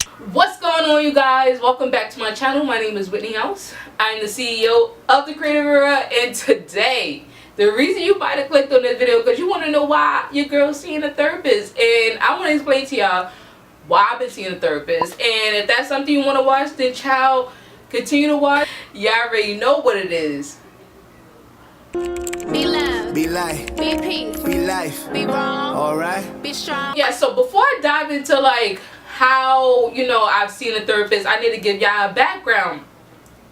What's going on, you guys? Welcome back to my channel. My name is Whitney House. I'm the CEO of The Creative Era, and today the reason you might have clicked on this video because you want to know why your girl's seeing a therapist, and I want to explain to y'all why I've been seeing a therapist. And if that's something you want to watch, then child, continue to watch. Y'all already know what it is. Be love, be light, be peace, be life, be wrong, alright, be strong. Yeah, so before I dive into like how, I've seen a therapist, I need to give y'all a background.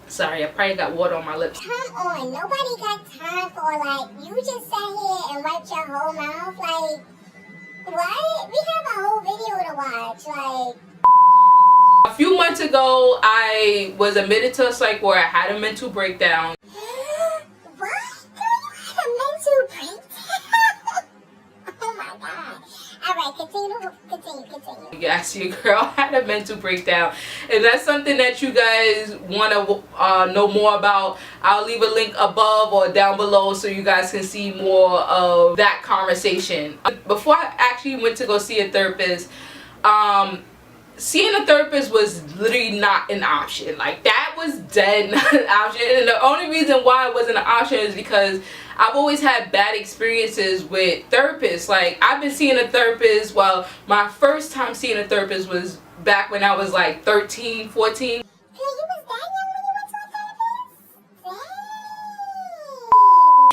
Sorry, I probably got water on my lips. Come on, nobody got time for like, you just sat here and wiped your whole mouth, like, what? We have a whole video to watch, like. A few months ago, I was admitted to a psych ward. I had a mental breakdown. What? Girl, you had a mental breakdown? Oh my god. Alright, continue. Yes, your girl had a mental breakdown. If that's something that you guys want to know more about, I'll leave a link above or down below so you guys can see more of that conversation. Before I actually went to go see a therapist, seeing a therapist was literally not an option. Like, that was dead not an option. And the only reason why it wasn't an option is because I've always had bad experiences with therapists. Like, I've been seeing a therapist, well, my first time seeing a therapist was back when I was like 13, 14. Hey, you was that young when you went to a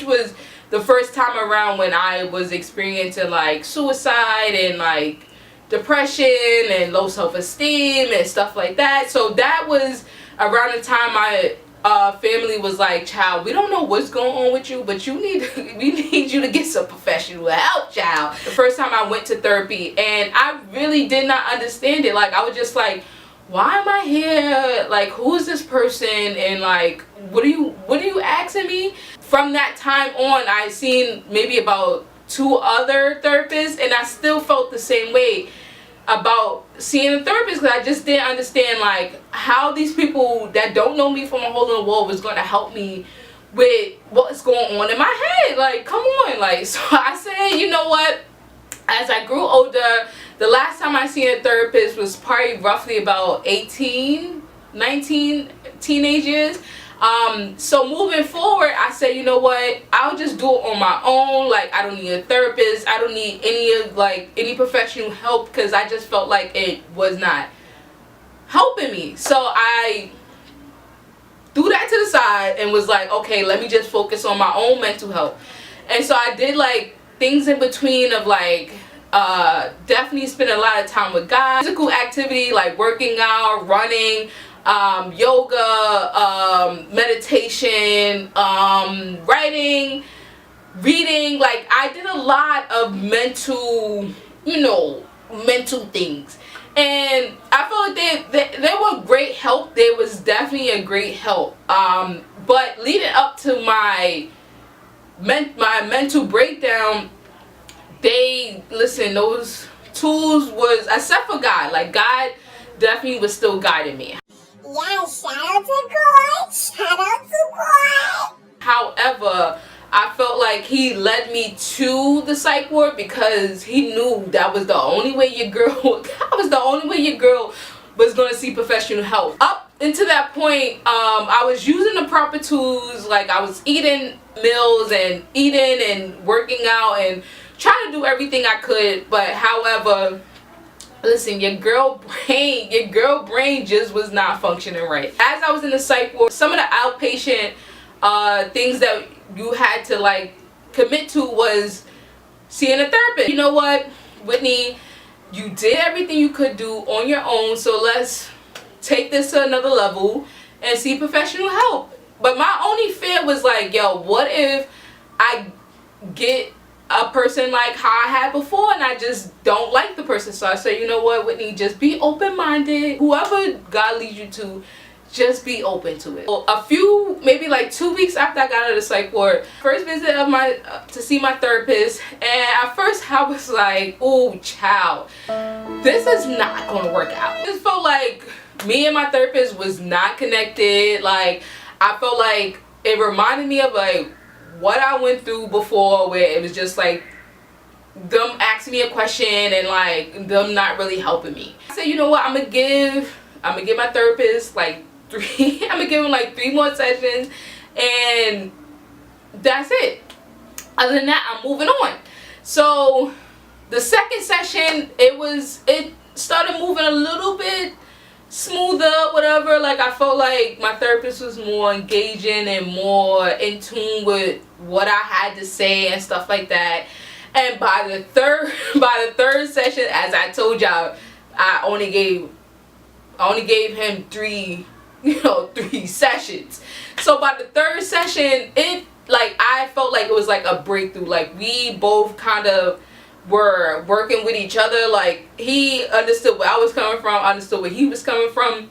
therapist? Which was the first time around when I was experiencing like suicide and like depression and low self-esteem and stuff like that. So that was around the time my family was like, child, we don't know what's going on with you, but we need you to get some professional help, child. The first time I went to therapy, and I really did not understand it. Like, I was just like, why am I here? Like, who is this person? And like, what are you asking me? From that time on, I seen maybe about 2 other therapists, and I still felt the same way about seeing a therapist, because I just didn't understand like how these people that don't know me from a hole in the wall was going to help me with what's going on in my head. Like, come on. Like, so I said, you know what, as I grew older, the last time I seen a therapist was probably roughly about 18, 19, teenage years. So moving forward, I said, you know what, I'll just do it on my own. Like, I don't need a therapist. I don't need any professional help, because I just felt like it was not helping me. So I threw that to the side and was like, okay, let me just focus on my own mental health. And so I did like things in between of like, definitely spend a lot of time with God, physical activity like working out, running, yoga, meditation, writing, reading. Like, I did a lot of mental things, and I felt like they were great help. There was definitely a great help, but leading up to my mental breakdown, those tools was, except for God, like God definitely was still guiding me. Yeah, shout out to God. Shout out to God. However, I felt like he led me to the psych ward because he knew that was the only way your girl was going to see professional help. Up until that point, I was using the proper tools. Like, I was eating meals and eating and working out and trying to do everything I could. But however, listen, your girl brain just was not functioning right. As I was in the psych ward, some of the outpatient things that you had to like commit to was seeing a therapist. You know what, Whitney, you did everything you could do on your own, so let's take this to another level and see professional help. But my only fear was like, yo, what if I get a person like how I had before and I just don't like the person? So I said, you know what, Whitney, just be open-minded. Whoever God leads you to, just be open to it. Well, maybe like 2 weeks after I got out of the psych ward, first visit of to see my therapist, and at first I was like, oh child, this is not gonna work out. It just felt like me and my therapist was not connected. Like, I felt like it reminded me of like what I went through before, where it was just like them asking me a question and like them not really helping me. I said, you know what, I'm gonna give my therapist like 3 I'm gonna give him like 3 more sessions, and that's it. Other than that, I'm moving on. So the second session, it started moving a little bit smoother, whatever. Like I felt like my therapist was more engaging and more in tune with what I had to say and stuff like that. And by the third session, as I told y'all, I only gave him 3 sessions. So by the third session, I felt like it was like a breakthrough. Like we both kind of were working with each other. Like he understood where I was coming from, understood where he was coming from,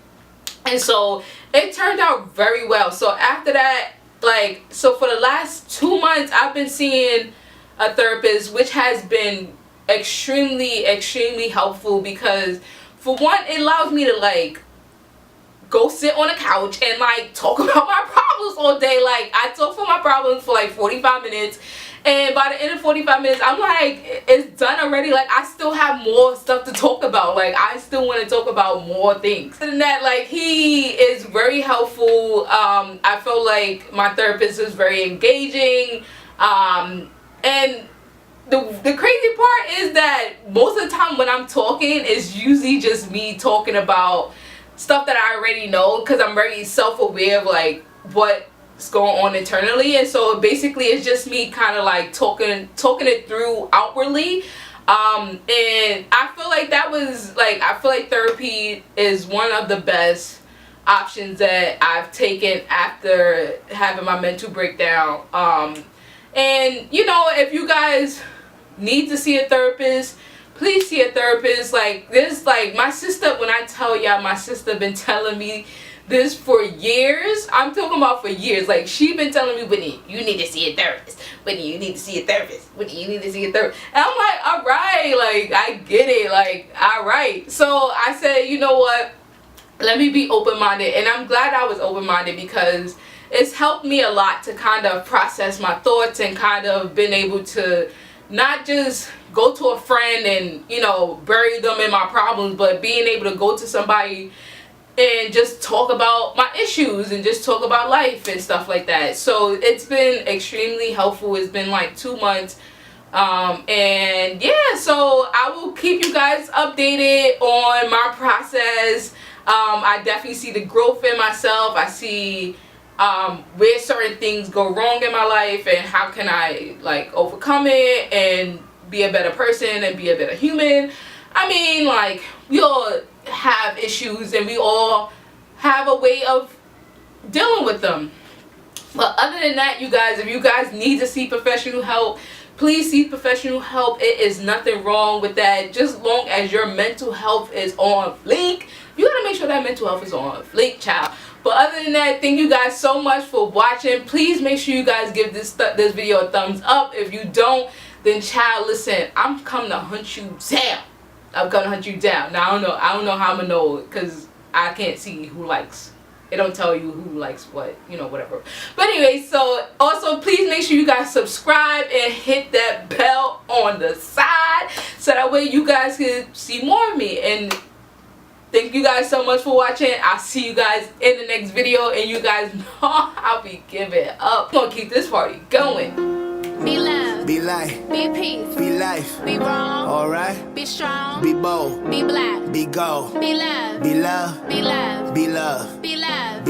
and so it turned out very well. So after that, so for the last 2 months, I've been seeing a therapist, which has been extremely helpful, because for one, it allows me to like go sit on a couch and like talk about my problems all day. Like I talk for my problems for like 45 minutes, and by the end of 45 minutes, I'm like, it's done already. Like I still have more stuff to talk about. Like I still want to talk about more things. Other than that, like he is very helpful. I feel like my therapist is very engaging. And the crazy part is that most of the time when I'm talking, it's usually just me talking about stuff that I already know, because I'm very self-aware of like what's going on internally. And so basically it's just me kind of like talking it through outwardly. And I feel like I feel like therapy is one of the best options that I've taken after having my mental breakdown. And if you guys need to see a therapist, please see a therapist. Like this, like my sister, when I tell y'all, my sister been telling me this for years. I'm talking about for years. Like she been telling me, Whitney, you need to see a therapist. Whitney, you need to see a therapist. Whitney, you need to see a therapist. And I'm like, all right, like I get it, like all right. So I said, you know what? Let me be open-minded. And I'm glad I was open-minded, because it's helped me a lot to kind of process my thoughts and kind of been able to not just go to a friend and bury them in my problems, but being able to go to somebody and just talk about my issues and just talk about life and stuff like that. So it's been extremely helpful. It's been like 2 months. And yeah, so I will keep you guys updated on my process. I definitely see the growth in myself. I see where certain things go wrong in my life and how can I like overcome it and be a better person and be a better human. I mean, like, we all have issues and we all have a way of dealing with them. But other than that, you guys, if you guys need to seek professional help, please seek professional help. It is nothing wrong with that. Just long as your mental health is on fleek, you gotta make sure that mental health is on fleek, child. But other than that, thank you guys so much for watching. Please make sure you guys give this video a thumbs up. If you don't, then child, listen, I'm coming to hunt you down. I'm gonna hunt you down. Now I don't know how I'm gonna know, because I can't see who likes. It don't tell you who likes what, whatever. But anyway, so also please make sure you guys subscribe and hit that bell on the side, so that way you guys can see more of me. And thank you guys so much for watching. I'll see you guys in the next video, and you guys know I'll be giving up. I'm gonna keep this party going. Be love. Be light. Be peace. Be life. Be wrong. Alright. Be strong. Be bold. Be black. Be gold. Be love. Be love. Be love. Be love. Be love.